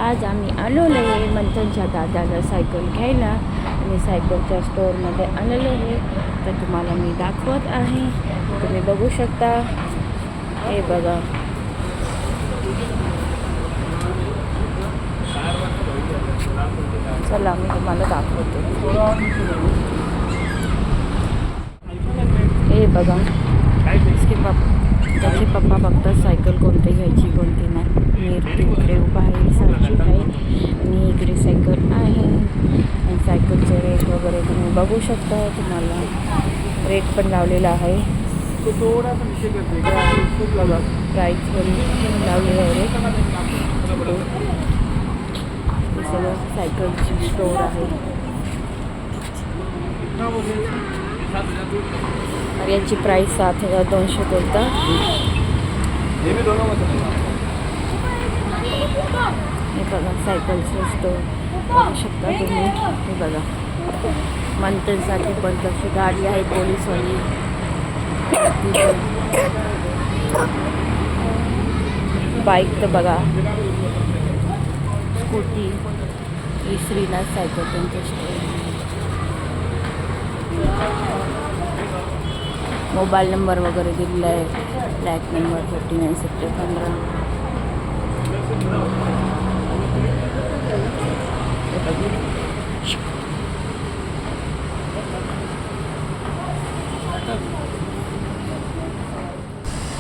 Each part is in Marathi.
आज आम्ही आलेलो आहे मंथनच्या दादाला सायकल घ्यायला आणि सायकलच्या स्टोअरमध्ये आलेलो आहे. तर तुम्हाला मी दाखवत आहे, तुम्ही बघू शकता. हे बघा, चला मी तुम्हाला दाखवते. हे बघा, त्याचे पप्पा बघतात सायकल कोणती घ्यायची कोणती नाही. मी इकडे उभा आहे, सारखी आहे आणि इकडे सायकल आहे आणि सायकलचे रेट वगैरे तुम्ही बघू शकता. तुम्हाला रेट पण लावलेला आहे, प्राईस पण लावलेलं आहे. हे सगळं सायकलची स्टोअर आहे. आणि याची प्राईस 7,200 बोलतात. हे बघा सायकलचं स्टोअर बघू शकता तुम्ही. हे बघा, मंथनसाठी पण कशी गाडी आहे पोलीसवाली. बाईक तर बघा, स्कूटी, ही श्रीनाथ सायकल त्यांचं स्टोअर. मोबाईल नंबर वगैरे दिलेला आहे, फ्लॅट नंबर 39 सेक्टर 15.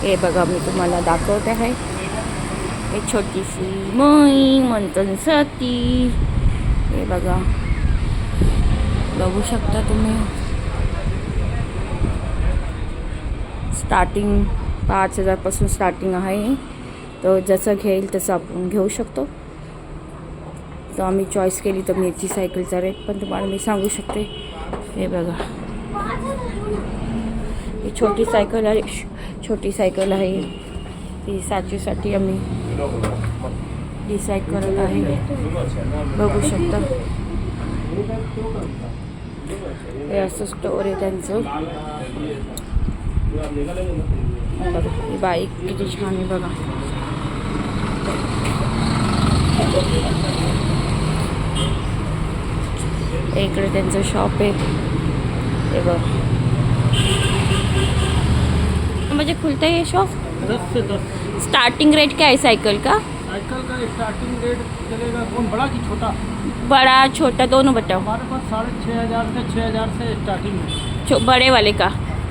हे बघा, मी तुम्हाला दाखवते आहे. हे छोटीशी मोही मंथनसाठी. हे बघा, बघू शकता तुम्ही. स्टार्टिंग 5,000 स्टार्टिंग आहे. तर जसं घेईल तसं आपण घेऊ शकतो. तर आम्ही चॉईस केली तर मिरची सायकलचा रेट पण तुम्हाला मी सांगू शकते. हे बघा, ही छोटी सायकल आहे, छोटी सायकल आहे. ती साचीसाठी आम्ही डिसाईड करत आहे. बघू शकता, हे असं स्टोअर आहे त्यांचं. बघा, ही बाईक किती छान आहे बघा. इकडे त्यांचं शॉप आहे. हे बघ, म्हणजे खुलता है ये शॉप? 10 से 10। स्टार्टिंग रेट क्या है साइकिल का? साइकिल का स्टार्टिंग रेट चलेगा, कौन बड़ा कि छोटा? बड़ा छोटा दोनों बताओ. हमारे पास 6,500 से 6,000 से स्टार्टिंग है। बड़े वाले का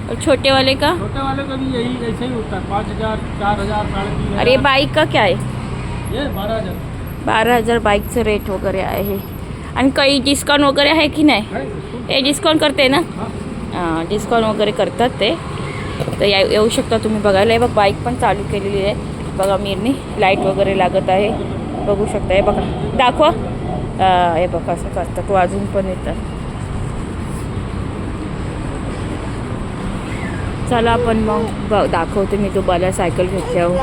और छोटे वाले का? छोटे वाले का भी यही ऐसे ही होता है, 5,000, 4,000, 3,500। अरे बाईक का क्या है? ये 12,000। 12,000 बाईकचं रेट वगैरे आहे. आणि काही डिस्काउंट वगैरे आहे की नाही? हे डिस्काउंट करते ना? हां, डिस्काउंट वगैरे करतात ते. तर येऊ शकता तुम्ही बघायला. हे बघ, बाईक पण चालू केलेली आहे बघा मीरनी. लाईट वगैरे लागत आहे, बघू शकता. हे बघा, दाखवा. हे बघा, असं करतात, वाजून पण येतात. चला आपण मग दाखवते मी तुम्हाला सायकल घेतल्यावर.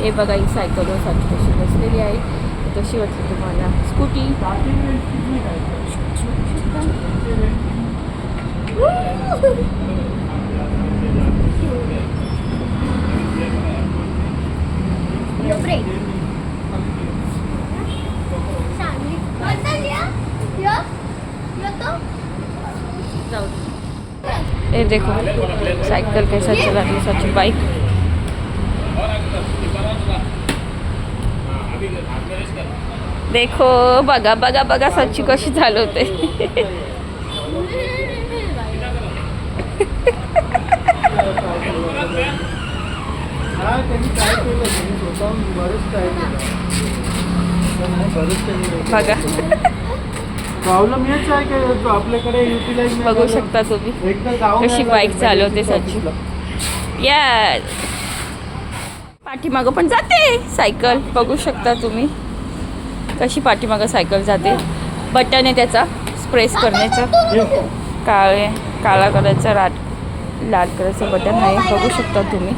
हे बघा, ही सायकलवर साठी कशी बसलेली आहे. कशी वाटली तुम्हाला स्कूटी? ये देखो साइकिल कैसा चला रही सच बाइक. देखो, बघा बघा बघा सच्ची कशी चालवते. बघा, प्रॉब्लेम हेच आहे की आपल्याकडे युटिलाइज बघू शकता तुम्ही कशी बाईक चालवते सच्ची. या पाठीमागं पण जाते सायकल, बघू शकता तुम्ही कशी पाठीमागं सायकल जाते. बटन आहे त्याचा प्रेस करण्याचं. काळा कलरचा लाल कलरचं बटन आहे, बघू शकता तुम्ही.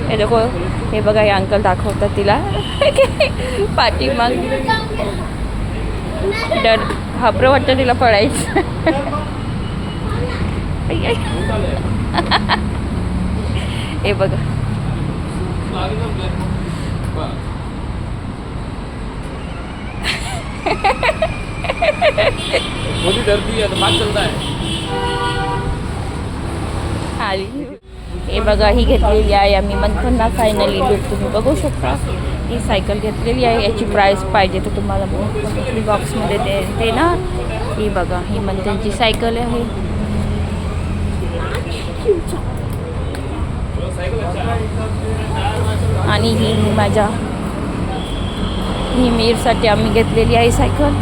हे देखो, हे बघा, हे अंकल दाखवतात तिला पाठीमाग. डर घाबरं वाटतं तिला पडायचं. आई, आई. हे बघा मोदी धरती है तो बात चलता है. आली हे बघा ही घेतलेली आहे आम्ही मंथनला फायनली लुक तुम्ही बघू शकता. ही सायकल घेतलेली आहे. याची प्राईस पाहिजे तर तुम्हाला बॉक्समध्ये ते ना. ही बघा ही मंथनची सायकल आहे. आणि ही माझ्या ही मीरसाठी आम्ही घेतलेली आहे सायकल.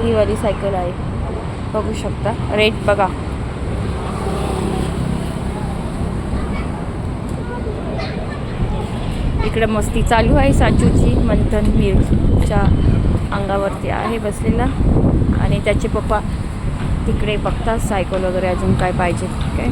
ही वाली सायकल आहे बघू शकता. रेट बघा. इकडे मस्ती चालू आहे साचूची. मंथन मीरच्या अंगावरती आहे बसलेला आणि त्याचे पप्पा तिकडे बघतात सायकल वगैरे अजून काय पाहिजे काय.